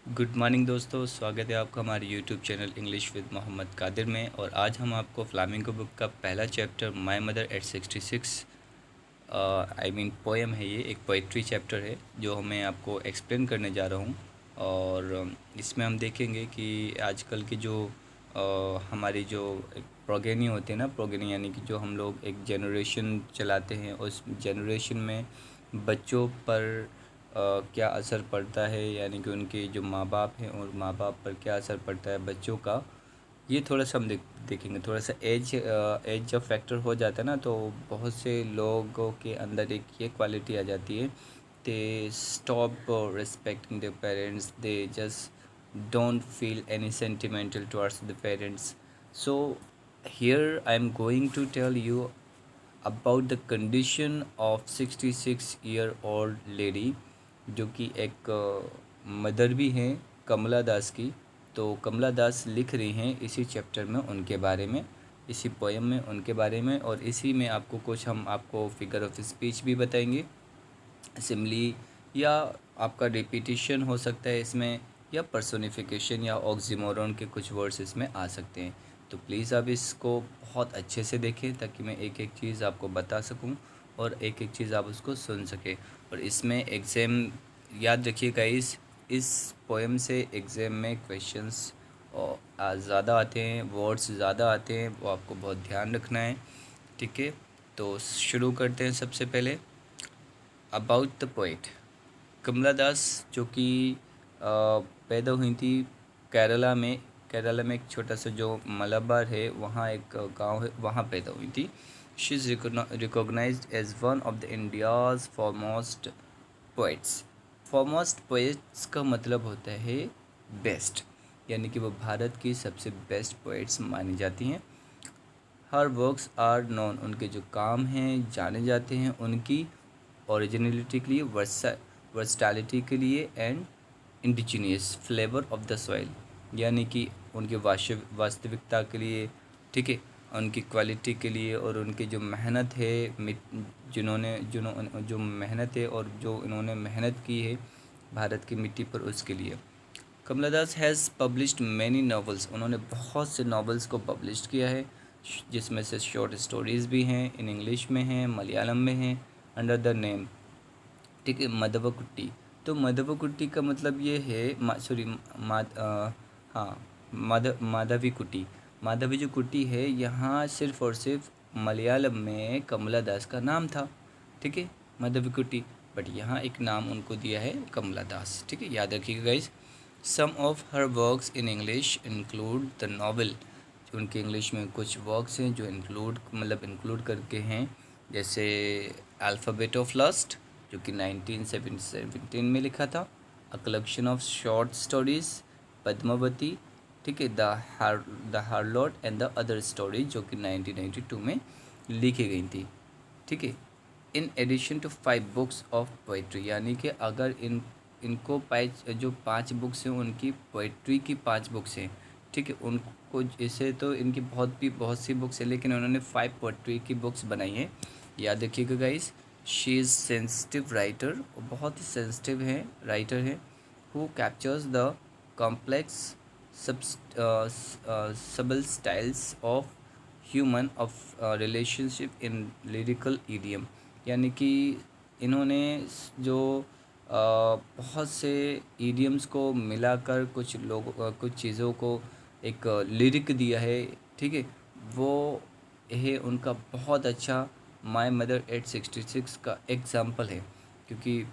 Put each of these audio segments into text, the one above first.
Good morning दोस्तों, स्वागत है आपका हमारे YouTube channel English with Mohammad Qadir में। और आज हम आपको फ्लामिंगो बुक का पहला chapter My Mother at 66 I mean poem है। ये एक पोइट्री चैप्टर है जो मैं आपको एक्सप्लेन करने जा रहा हूँ। और इसमें हम देखेंगे कि आजकल की जो हमारी जो प्रोगेनी होते हैं ना, प्रोगेनी यानी कि जो हम लोग एक जनरेशन चलाते हैं, उस जनरेशन में बच्चों पर क्या असर पड़ता है, यानी कि उनके जो माँ बाप हैं और माँ बाप पर क्या असर पड़ता है बच्चों का। ये थोड़ा सा हम देखेंगे। थोड़ा सा एज जब फैक्टर हो जाता है ना, तो बहुत से लोगों के अंदर एक ये क्वालिटी आ जाती है, they stop respecting their parents, they just don't feel any sentimental towards the parents. So here I am going to tell you about the condition of 66-year-old lady, जो कि एक मदर भी हैं कमला दास की। तो कमला दास लिख रही हैं इसी चैप्टर में उनके बारे में, इसी पोएम में उनके बारे में। और इसी में आपको कुछ हम आपको फिगर ऑफ स्पीच भी बताएंगे, सिमली, या आपका रिपीटिशन हो सकता है इसमें, या पर्सोनिफिकेशन या ऑक्सीमोरन के कुछ वर्ड्स इसमें आ सकते हैं। तो प्लीज़ आप इसको बहुत अच्छे से देखें ताकि मैं एक एक चीज़ आपको बता सकूं और एक एक चीज़ आप उसको सुन सकें। और इसमें एग्ज़ाम याद रखिएगा, इस पोएम से एग्ज़ाम में क्वेश्चंस ज़्यादा आते हैं, वर्ड्स ज़्यादा आते हैं, वो आपको बहुत ध्यान रखना है। ठीक है, तो शुरू करते हैं। सबसे पहले अबाउट द पोइट कमला दास, जो कि पैदा हुई थी केरला में एक छोटा सा जो मलाबार है, वहाँ एक गांव है, वहाँ पैदा हुई थी। She is recognised as one of the India's foremost poets. Foremost poets का मतलब होता है बेस्ट, यानी कि वो भारत की सबसे बेस्ट पोइट्स मानी जाती हैं। हर वर्क्स आर नोन, उनके जो काम हैं जाने जाते हैं, उनकी ओरिजिनलिटी के लिए, वर्सटैलिटी के लिए, and indigenous flavour of the soil, यानी कि उनके वास्तविकता के लिए, ठीक है, उनकी क्वालिटी के लिए, और उनकी जो मेहनत है, जो मेहनत है और जो इन्होंने मेहनत की है भारत की मिट्टी पर, उसके लिए। कमला दास हैज़ पब्लिश्ड मैनी नावल्स, उन्होंने बहुत से नावल्स को पब्लिश किया है, जिसमें से शॉर्ट स्टोरीज़ भी हैं, इन इंग्लिश में हैं, मलयालम में हैं, अंडर द नेम, ठीक है, मधवकुट्टी। तो मधवकुट्टी का मतलब ये है, सॉरी, हाँ, माधवी कुट्टी। माधवी जो कुट्टी है, यहाँ सिर्फ और सिर्फ मलयालम में कमला दास का नाम था, ठीक है, माधवी कुट्टी। बट यहाँ एक नाम उनको दिया है कमला दास, ठीक है, याद रखिएगा guys. Some of her works in English include the novel, उनके इंग्लिश में कुछ वर्क्स हैं जो इंक्लूड करके हैं, जैसे अल्फ़ाबेट ऑफ लस्ट, जो कि 1917 में लिखा था, a collection of short stories, Padmavati, ठीक है, the harlot and the other stories, जो कि 1992 में लिखी गई थी, ठीक है। In addition to 5 books of poetry, यानी कि अगर इनको जो 5 बुक्स हैं, उनकी पोइट्री की 5 बुक्स हैं, ठीक है। उनको इसे तो इनकी बहुत सी बुक्स हैं, लेकिन उन्होंने 5 पोइट्री की बुक्स बनाई हैं, याद रखिएगा guys. She is sensitive writer, वो बहुत ही सेंसिटिव है राइटर है, हु कैप्चर्स द कॉम्प्लेक्स सबल styles of human of relationship in lyrical idiom, यानी कि इन्होंने जो बहुत से ईडियम्स को मिलाकर कुछ चीज़ों को एक लिरिक दिया है, ठीक है। वो है उनका बहुत अच्छा माय मदर एट 66 का एग्ज़ाम्पल है, क्योंकि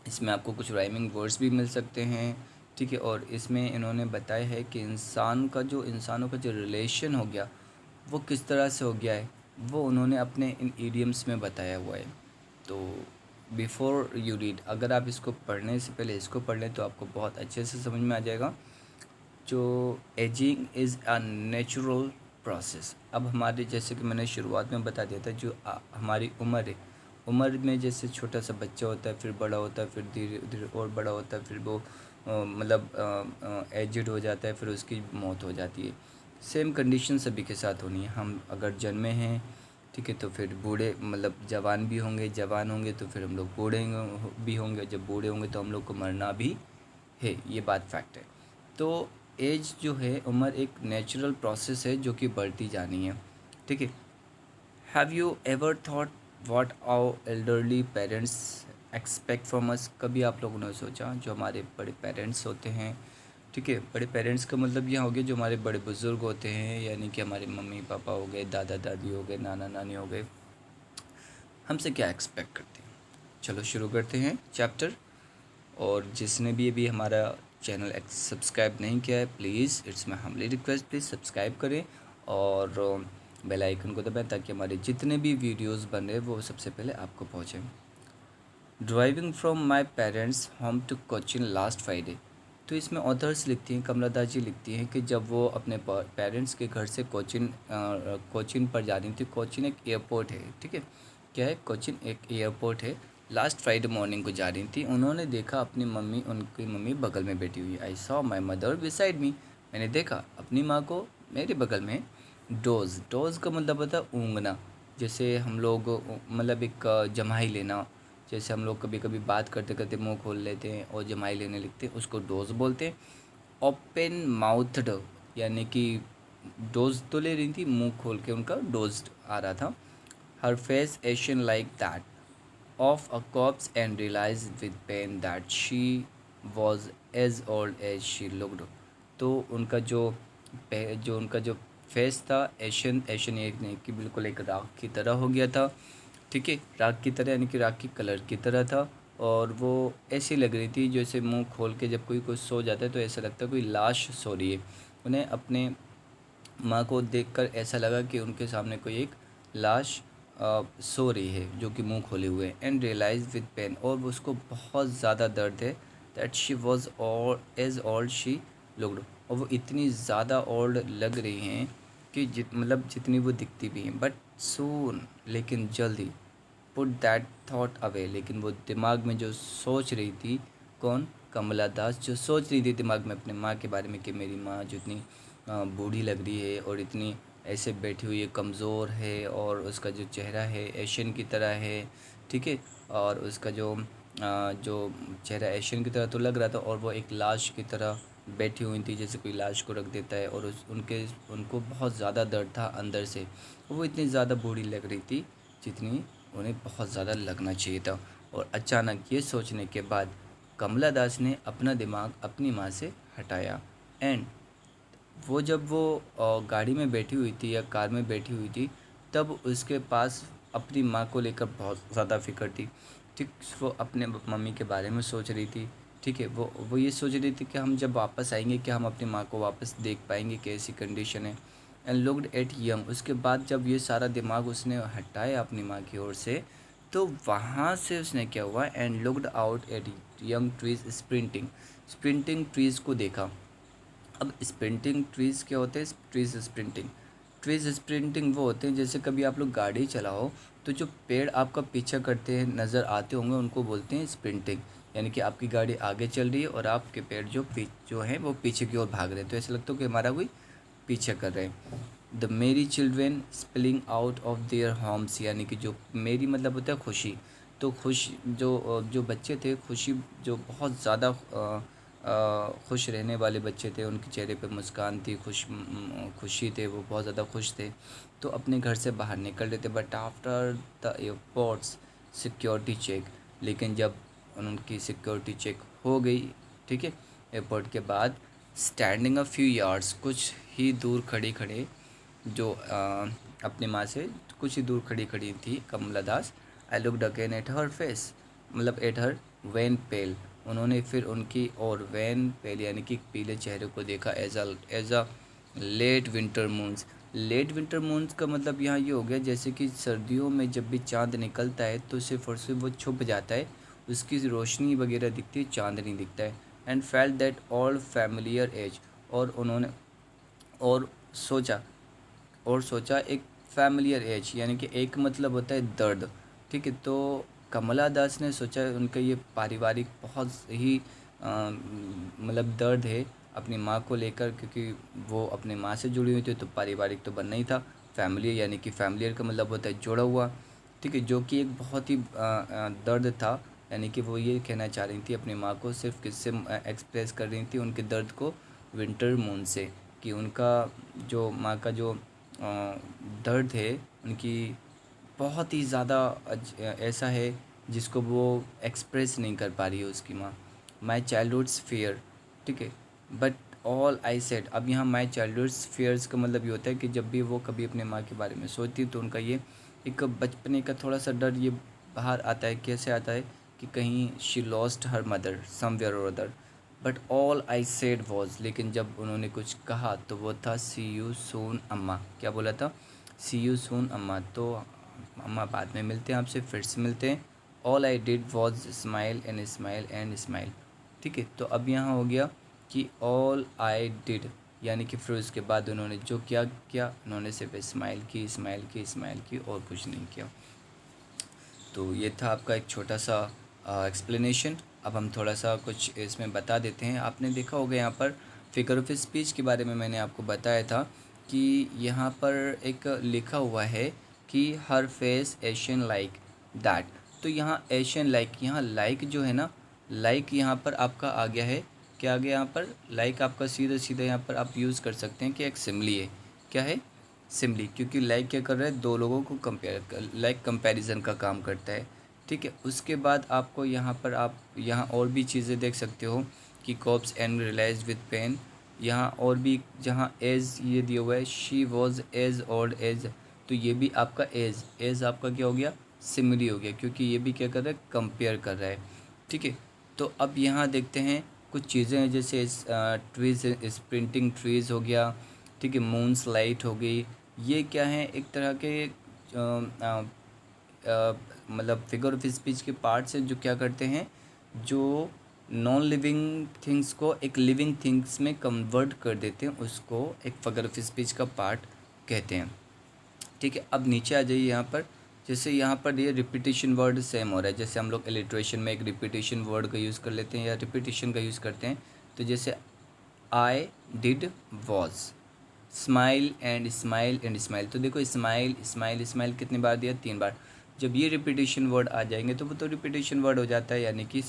इसमें आपको कुछ राइमिंग वर्ड्स भी मिल सकते हैं, ठीक है। और इसमें इन्होंने बताया है कि इंसानों का जो रिलेशन हो गया, वो किस तरह से हो गया है, वो उन्होंने अपने इन ईडियम्स में बताया हुआ है। तो बिफ़ोर यू रीड, अगर आप इसको पढ़ने से पहले इसको पढ़ लें तो आपको बहुत अच्छे से समझ में आ जाएगा। जो ageing is a natural process. अब हमारे, जैसे कि मैंने शुरुआत में बता दिया था, जो हमारी उम्र है, उम्र में जैसे छोटा सा बच्चा होता है, फिर बड़ा होता है, फिर धीरे धीरे और बड़ा होता है, फिर वो एजड हो जाता है, फिर उसकी मौत हो जाती है। सेम कंडीशन सभी के साथ होनी है। हम अगर जन्मे हैं, ठीक है, तो फिर बूढ़े जवान भी होंगे, जवान होंगे तो फिर हम लोग बूढ़े भी होंगे, जब बूढ़े होंगे तो हम लोग को मरना भी है, ये बात फैक्ट है। तो एज जो है, उम्र एक नेचुरल प्रोसेस है जो कि बढ़ती जानी है, ठीक है। Have you ever thought what our elderly parents expect from us? कभी आप लोगों ने सोचा जो हमारे बड़े पेरेंट्स होते हैं, ठीक है, बड़े पेरेंट्स का मतलब यह हो गया जो हमारे बड़े बुज़ुर्ग होते हैं, यानी कि हमारे मम्मी पापा हो गए, दादा दादी हो गए, नाना नानी हो गए, हमसे क्या एक्सपेक्ट करते हैं। चलो शुरू करते हैं चैप्टर। और जिसने भी अभी हमारा चैनल सब्सक्राइब नहीं किया है, please it's my humbly request, please subscribe करें और बेल आइकन को दबाएं ताकि हमारे जितने भी वीडियोस बन रहे वो सबसे पहले आपको पहुँचें। Driving from my parents home to Cochin last Friday. तो इसमें ऑथर्स लिखती हैं, कमला दास जी लिखती हैं कि जब वो अपने पेरेंट्स के घर से कोचिन पर जा रही थी। कोचिन एक एयरपोर्ट है, ठीक है, क्या है, कोचिन एक एयरपोर्ट है। लास्ट फ्राइडे मॉर्निंग को जा रही थी, उन्होंने देखा अपनी मम्मी, उनकी मम्मी बगल में बैठी हुई। I saw my mother beside me. मैंने देखा अपनी माँ को मेरे बगल में। डोज़ का मतलब होता है ऊँघना। जैसे हम लोग मतलब एक जम्हाई लेना, जैसे हम लोग कभी कभी बात करते करते मुंह खोल लेते हैं और जमाई लेने लगते हैं, उसको डोज बोलते हैं। ओपन माउथड, यानी कि डोज तो ले रही थी, मुंह खोल के उनका डोज आ रहा था। Her face ashen like that of a corpse and realise with pain that she was as old as she looked. तो उनका जो उनका जो फेस था, एशियन एशियन एक नहीं कि बिल्कुल एक राख की तरह हो गया था, ठीक है, राख की तरह, यानी कि राख की कलर की तरह था। और वो ऐसी लग रही थी जैसे मुंह खोल के जब कोई सो जाता है तो ऐसा लगता है कोई लाश सो रही है। उन्हें अपने माँ को देखकर ऐसा लगा कि उनके सामने कोई एक लाश सो रही है जो कि मुंह खोले हुए है। एंड रियलाइज विद पेन, और उसको बहुत ज़्यादा दर्द है। दैट शी वॉज और एज ओल्ड शी लुक्ड, और वो इतनी ज़्यादा ओल्ड लग रही हैं कि मतलब जितनी वो दिखती भी हैं। बट सून, लेकिन जल्दी, पुट दैट थॉट अवे, लेकिन वो दिमाग में जो सोच रही थी, कौन, कमला दास, जो सोच रही थी दिमाग में अपने माँ के बारे में कि मेरी माँ जो इतनी बूढ़ी लग रही है और इतनी ऐसे बैठी हुई है, कमज़ोर है, और उसका जो चेहरा है एशियन की तरह है, ठीक है, और उसका जो चेहरा एशियन की तरह तो लग रहा था, और वो एक लाश की तरह बैठी हुई थी, जैसे कोई लाश को रख देता है, और उनको बहुत ज़्यादा दर्द था अंदर से। वो इतनी ज़्यादा बूढ़ी लग रही थी जितनी उन्हें बहुत ज़्यादा लगना चाहिए था। और अचानक ये सोचने के बाद कमला दास ने अपना दिमाग अपनी माँ से हटाया। एंड जब वो गाड़ी में बैठी हुई थी या कार में बैठी हुई थी, तब उसके पास अपनी माँ को लेकर बहुत ज़्यादा फ़िक्र थी, ठीक। वो अपने मम्मी के बारे में सोच रही थी, ठीक है, वो ये सोच रही थी कि हम जब वापस आएंगे क्या हम अपनी माँ को वापस देख पाएंगे, कैसी कंडीशन है। एंड लुक्ड एट यंग, उसके बाद जब ये सारा दिमाग उसने हटाया अपनी माँ की ओर से, तो वहाँ से उसने क्या हुआ, and looked out at young trees sprinting, sprinting trees को देखा। अब स्प्रिंटिंग ट्रीज़ क्या होते हैं, ट्रीज़ स्प्रिंटिंग वो होते हैं जैसे कभी आप लोग गाड़ी चलाओ तो जो पेड़ आपका पीछा करते हैं नज़र आते होंगे उनको बोलते हैं स्प्रिंटिंग। यानी कि आपकी गाड़ी आगे चल रही है और आपके पेड़ जो हैं वो पीछे की ओर भाग रहे हैं, तो ऐसा लगता है कि हमारा कोई पीछे कर रहे हैं। द मेरी children spilling out of their homes, यानी कि जो मेरी मतलब होता है खुशी, तो जो बच्चे थे, खुशी जो बहुत ज़्यादा खुश रहने वाले बच्चे थे, उनके चेहरे पे मुस्कान थी, खुशी थे, वो बहुत ज़्यादा खुश थे, तो अपने घर से बाहर निकल रहे थे। But after the airport's security check, लेकिन जब उनकी सिक्योरिटी चेक हो गई, ठीक है, एयरपोर्ट के बाद, स्टैंडिंग अ फ्यू यार्ड्स, कुछ ही दूर खड़ी खड़े, जो अपनी माँ से कुछ ही दूर खड़ी खड़ी थी Kamala Das. I looked again at her face, मतलब एट हर वेन पेल, उन्होंने फिर उनकी और वैन पेल यानी कि पीले चेहरे को देखा। As a late winter moons, late winter moons का मतलब यहाँ ये हो गया जैसे कि सर्दियों में जब भी चाँद निकलता है तो सिर्फ और सिर्फ वो छुप जाता है, उसकी रोशनी वगैरह दिखती है, चाँद नहीं दिखता है। And felt that all familiar ache, और उन्होंने और सोचा एक फैमिलियर एज, यानी कि एक मतलब होता है दर्द, ठीक है। तो कमला दास ने सोचा उनका ये पारिवारिक बहुत ही मतलब दर्द है अपनी माँ को लेकर, क्योंकि वो अपने माँ से जुड़ी हुई थी, तो पारिवारिक तो बनना ही था। फैमिली यानी कि फैमिलियर का मतलब होता है जोड़ा हुआ, ठीक है, जो कि एक बहुत ही दर्द था यानी कि वो ये कहना चाह रही थी अपनी माँ को, सिर्फ किससे एक्सप्रेस कर रही थी उनके दर्द को, विंटर मून से, कि उनका जो माँ का जो दर्द है उनकी बहुत ही ज़्यादा ऐसा है जिसको वो एक्सप्रेस नहीं कर पा रही है उसकी माँ। माई चाइल्डहुड्स फेयर, ठीक है, बट ऑल आई सेड। अब यहाँ माई चाइल्डहुड्स फेयर्स का मतलब ये होता है कि जब भी वो कभी अपने माँ के बारे में सोचती तो उनका ये एक बचपने का थोड़ा सा डर ये बाहर आता है। कैसे आता है कि कहीं she lost her mother somewhere और other, but all I said was, लेकिन जब उन्होंने कुछ कहा तो वो था सी यू सून अम्मा। क्या बोला था? सी यू सून अम्मा। तो अम्मा बाद में मिलते हैं आपसे, फिर से मिलते हैं। All I did was smile and smile and smile, ठीक है। तो अब यहाँ हो गया कि ऑल आई डिड, यानी कि फिर उसके बाद उन्होंने जो किया उन्होंने सिर्फ स्माइल की स्माइल की स्माइल की और कुछ नहीं किया। तो ये था आपका एक छोटा सा एक्सप्लेनेशन। अब हम थोड़ा सा कुछ इसमें बता देते हैं। आपने देखा होगा यहाँ पर फिगर ऑफ स्पीच के बारे में मैंने आपको बताया था कि यहाँ पर एक लिखा हुआ है कि हर फेस एशियन लाइक दैट। तो यहाँ एशियन लाइक, यहाँ लाइक जो है ना, लाइक यहाँ पर आपका आ गया है। क्या आ गया यहाँ पर? लाइक आपका सीधा सीधा यहाँ पर आप यूज़ कर सकते हैं कि एक सिमली है। क्या है? सिमली, क्योंकि लाइक क्या कर रहा है? दो लोगों को कंपेयर कर, लाइक कंपैरिजन का काम करता है, ठीक है। उसके बाद आपको यहाँ पर आप यहाँ और भी चीज़ें देख सकते हो कि corpse and realise with pain. यहाँ और भी जहाँ एज ये दिया हुआ है, she was as old as, तो ये भी आपका एज आपका क्या हो गया? सिमली हो गया, क्योंकि ये भी क्या कर रहा है? कंपेयर कर रहा है, ठीक है। तो अब यहाँ देखते हैं कुछ चीज़ें हैं, जैसे ट्रीज, स्प्रिंटिंग ट्रीज़ हो गया, ठीक है, मून्स लाइट हो गई। ये क्या है? एक तरह के मतलब फिगर ऑफ स्पीच के पार्ट्स हैं जो क्या करते हैं, जो नॉन लिविंग थिंग्स को एक लिविंग थिंग्स में कन्वर्ट कर देते हैं, उसको एक फिगर ऑफ स्पीच का पार्ट कहते हैं, ठीक है। अब नीचे आ जाइए यहाँ पर। जैसे यहाँ पर ये रिपीटिशन वर्ड सेम हो रहा है, जैसे हम लोग एलिट्रेशन में एक रिपीटिशन वर्ड का यूज़ कर लेते हैं या रिपीटिशन का यूज़ करते हैं। तो जैसे I did was, smile and smile and smile. तो देखो स्माइल स्माइल स्माइल कितनी बार दिया? 3 बार। जब ये रिपीटिशन वर्ड आ जाएंगे तो वो तो रिपीटिशन वर्ड हो जाता है, यानी कि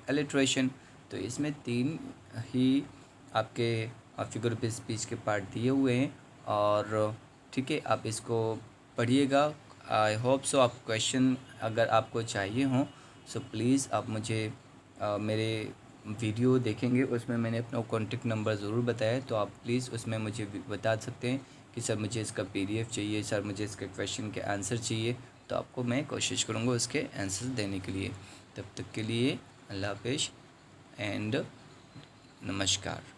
एलिट्रेशन। तो इसमें 3 ही आपके फिगर ऑफ स्पीच के पार्ट दिए हुए हैं, और ठीक है, आप इसको पढ़िएगा। आई होप सो आप क्वेश्चन अगर आपको चाहिए हों सो प्लीज़ आप मुझे मेरे वीडियो देखेंगे, उसमें मैंने अपना कॉन्टेक्ट नंबर ज़रूर बताया है, तो आप प्लीज़ उसमें मुझे बता सकते हैं कि सर मुझे इसका PDF चाहिए, सर मुझे इसके क्वेश्चन के आंसर चाहिए। तो आपको मैं कोशिश करूँगा उसके आंसर देने के लिए। तब तक के लिए अल्लाह हाफ़िज़ एंड नमस्कार।